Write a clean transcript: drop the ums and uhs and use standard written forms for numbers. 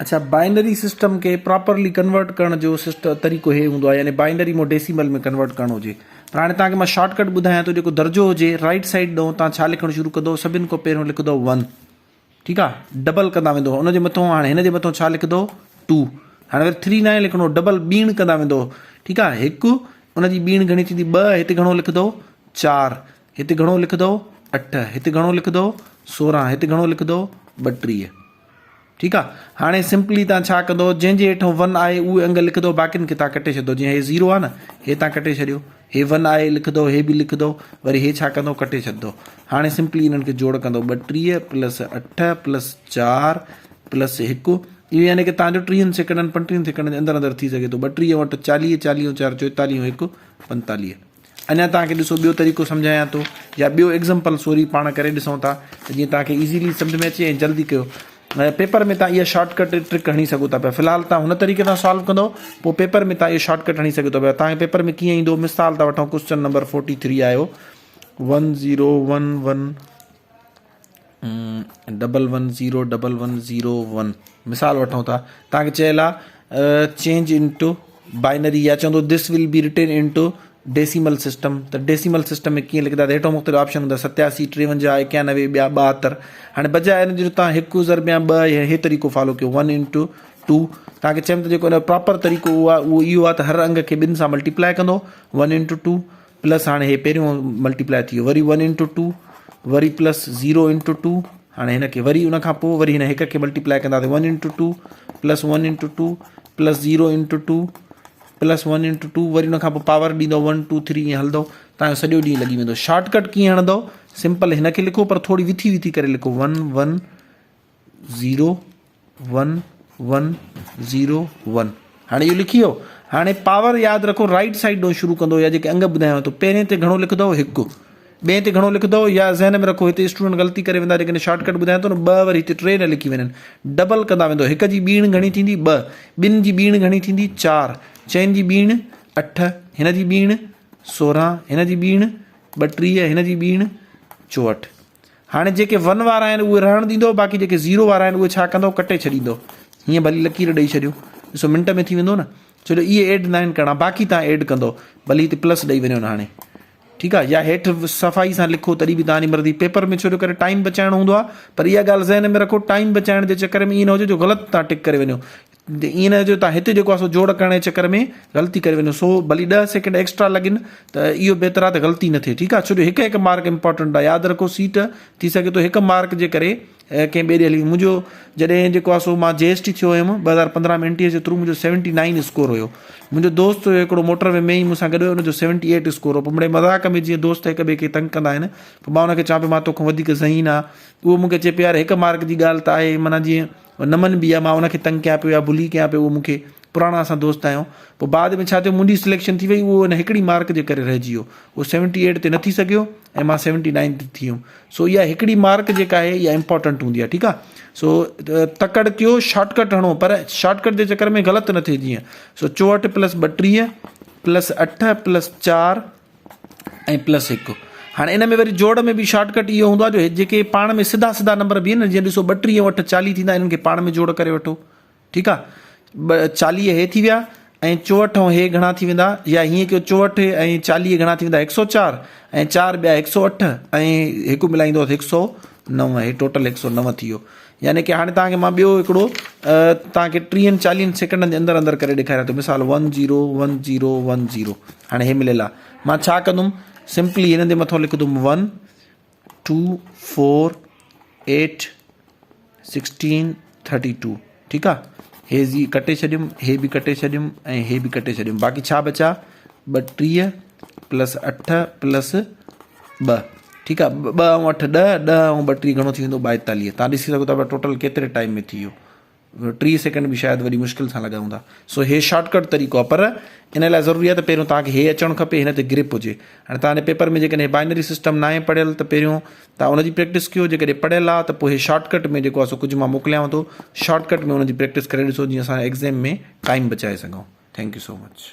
अच्छा, binary system के properly convert करण जो सिस्टम तरीक़ो हे हूंदो आहे, यानी बाइनरी मो डेसिमल में कन्वर्ट करणो हुजे। पर हाणे तव्हांखे मां शॉर्टकट ॿुधायां थो, जेको दर्जो हुजे राइट साइड ॾों तव्हां छा लिखणु शुरू कंदो, सभिनि खां पहिरियों लिखंदो 1, ठीकु आहे, डबल कंदा वेंदो, हुनजे मथां हाणे हिन जे मथां छा लिखंदो 2, हाणे वरी 3 न लिखणो, डबल ॿीण कंदा वेंदो, ठीकु आहे, हिकु, उनजी ॿीण घणी थींदी 2, हिते घणो लिखंदो 4, हिते घणो लिखंदो 8, हिते घणो लिखंदो 16, हिते घणो लिखंदो 32, ठीकु आहे। हाणे सिंपली तव्हां छा कंदो, जंहिंजे हेठां 1 आहे उहे अंग लिखंदो, बाक़ियुनि खे तव्हां कटे छॾियो, जीअं हे 0 आहे न, हे तव्हां कटे छॾियो, हे 1 आहे लिखंदो, हे बि लिखंदो, वरी हे छा कंदो कटे छॾंदो। हाणे सिंपली इन्हनि खे जोड़ कंदो, 32 + 8 + 4 + 1, इहो यानी कि तव्हांजो 30 सेकंडनि 35 सेकंडनि जे अंदरि थी सघे थो। 32 वटि 40, 40 4 44, 1 45। अञा तव्हांखे ॾिसो ॿियो तरीक़ो सम्झायां थो, या ॿियो एग्ज़ाम्पल सॉरी पाण करे ॾिसूं था, जीअं तव्हांखे ईज़ीली सम्झ में अचे ऐं जल्दी कयो। पेपर में तव्हां इहा शॉर्टकट ट्रिक हणी सघो था पिया, फ़िलहालु तव्हां हुन तरीक़े सां सॉल्व कंदो, पोइ पेपर में तव्हां इहो शॉर्टकट हणी सघो था पिया। तव्हांजे पेपर में कीअं ईंदो, मिसाल था वठूं, क्वेश्चन नंबर 43 आयो, 1011 1101101, मिसाल वठूं था, तव्हांखे चयल आहे चेंज इनटू बाइनरी, या चवंदो this will be written into decimal system. त डेसिमल सिस्टम में कीअं लिखंदा, हेठो मुख़्तलिफ़ ऑप्शन हूंदा, 87, 53, 91, ॿिया 72। हाणे बजाए हिन जो तव्हां 1 ज़र ॿिया 2 हे तरीक़ो फॉलो कयो, 1 × 2, तव्हांखे चयमि त जेको प्रॉपर तरीक़ो उहो आहे, उहो इहो आहे त हर अंग खे 2 सां मल्टीप्लाए कंदो, 1 × 2 प्लस, हाणे हे पहिरियों मल्टीप्लाए थी वियो, वरी 1 × 2, वरी प्लस 0 × 2, हाणे हिन खे वरी उन खां पोइ वरी हिन हिक खे मल्टीप्लाए कंदासीं, 1 × 2 प्लस 1 × 2 प्लस 0 × 2 प्लस 1 × 2, वरी उन खां पोइ पावर ॾींदो 1 2 3, ईअं हलंदो, तव्हांजो सॼो ॾींहुं लॻी वेंदो। शॉर्टकट कीअं हणंदो, सिंपल हिन खे लिखो, पर थोरी विथी करे लिखो, 1 1 0 1 1 0 1। हाणे इहो लिखी वियो। हाणे पावर यादि रखो, राइट साइड ॾों शुरू कंदो, या जेके अंग ॿुधायांव थो, पहिरें ते घणो लिखंदो 1, ॿिए ते घणो लिखंदो, या ज़हन में रखो, हिते स्टूडेंट ग़लती करे वेंदा, लेकिन शॉर्टकट ॿुधायां थो न, 2 वरी हिते 3 न लिखी वञनि, डबल कंदा वेंदो, 1 जी ॿीण घणी थींदी 2, 2 जी ॿीण घणी थींदी 4, 4 जी ॿीण 8, हिन जी ॿीण 16, हिन जी ॿीण 32, हिन जी ॿीण 64। हाणे जेके 1 वारा आहिनि उहे रहण ॾींदो, बाक़ी जेके 0 वारा आहिनि उहे छा कंदो कटे छॾींदो, हीअं भली लकीर ॾेई छॾियो, ॾिसो मिंट में थी वेंदो न। छो इहे एड न आहिनि करणा, बाक़ी तव्हां एड कंदो, भली हिते प्लस ॾेई वञो न हाणे, ठीकु आहे, या हेठि सफ़ाई सां लिखो, तॾहिं बि तव्हांजी मर्ज़ी। पेपर में छो जो करे टाइम बचाइणो हूंदो आहे, पर इहा ॻाल्हि ज़हन में रखो, टाइम बचाइण जे चकर में ईअं न हुजे जो ग़लति तव्हां टिक करे वञो, ईअं न हुजे तव्हां हिते जेको आहे सो जोड़ करण जे चकर में ग़लती करे वञो, सो भली 10 सेकंड एक्स्ट्रा लॻनि त इहो बहितर आहे त ग़लती न थिए, ठीकु आहे। छो जो हिकु मार्क इंपॉर्टेंट आहे, यादि रखो, सीट थी सघे थो 1 मार्क जे करे कंहिं ॿिए ॾे हली। मुंहिंजो जॾहिं जेको आहे सो मां JST थियो हुयुमि 2015 में, NTA जे थ्रू मुंहिंजो 79 स्कोर हुयो। मुंहिंजो दोस्त हुयो हिकिड़ो मोटरवे में ई मूंसां गॾु हुयो, हुनजो 78 स्कोर हो। पोइ मिड़े मज़ाक में जीअं दोस्त हिक ॿिए खे तंग कंदा आहिनि, पोइ मां हुनखे चवां पियो मां तोखां वधीक ज़हीन आहे, उहो मूंखे चए पियो यार 1 मार्क जी ॻाल्हि त आहे, माना जीअं नमन बि आहे, मां हुनखे तंग कयां पियो या बुली कयां पियो, उहो मूंखे पुराणा असां दोस्त आहियूं। पोइ बाद में छा थियो, मुंहिंजी सिलेक्शन थी वई, उहो हिन 1 मार्क जे करे रहिजी वियो, उहो 78 ते न थी सघियो ऐं मां 79 ते थी वियुमि। सो इहा 1 मार्क जेका आहे इहा इंपॉर्टेंट हूंदी आहे, ठीकु आहे। सो तकड़ कयो, शॉर्टकट हणो, पर शॉर्टकट जे चकर में ग़लति न थिए, जीअं सो 64 + 32 + 8 + 4 ऐं +1। हाणे इन में वरी जोड़ में बि शॉर्टकट इहो हूंदो आहे, जो जेके पाण में सिधा सिधा नंबर बि आहिनि, जीअं ॾिसो 32 वटि 40 थींदा, इन्हनि खे पाण में जोड़ करे वठो, ठीकु आहे। 40 हे थी विया, ऐं 64 हे घणा थी वेंदा, या हीअं कयो 64 ऐं 40 घणा थी वेंदा 104, ऐं 4 ॿिया 108, ऐं हिकु मिलाईंदो 109, हे टोटल 109 थी वियो। यानी कि हाणे तव्हांखे मां ॿियो हिकिड़ो तव्हांखे 30-40 सेकंडनि जे अंदरि अंदरि करे ॾेखारियां थो, मिसाल 10 10 10। हाणे हे मिलियल आहे, मां छा कंदुमि, सिंपली हिन जे मथां लिखंदुमि 1 2 4 8 16 32, ठीकु आहे। हे जी कटे छॾियुमि, हे बि कटे छॾियुमि, ऐं हे बि कटे छॾियुमि, बाक़ी छा बचा 32 + 8 + 2, ठीकु आहे। 2 ऐं 8 10, 10 ऐं 32 घणो थी वेंदो 42। तव्हां ॾिसी सघो था टोटल केतिरे टाइम में थी वियो, 30 सेकंड बि शायदि वरी मुश्किल सां लॻा हूंदा। सो हे शॉर्टकट तरीक़ो आहे, पर इन लाइ ज़रूरी आहे त पहिरियों तव्हांखे हे अचणु खपे, हिन ते ग्रिप हुजे। हाणे तव्हांजे पेपर में जेकॾहिं बाइनरी सिस्टम न आहे पढ़ियल, त पहिरियों तव्हां उनजी प्रैक्टिस कयो, जेकॾहिं पढ़ियल आहे त पोइ हे शॉर्टकट में जेको आहे सो कुझु मां मोकिलियांव थो, शॉर्टकट में उनजी प्रैक्टिस करे ॾिसो, जीअं असां एग्ज़ाम में टाइम बचाए सघूं। Thank you so much.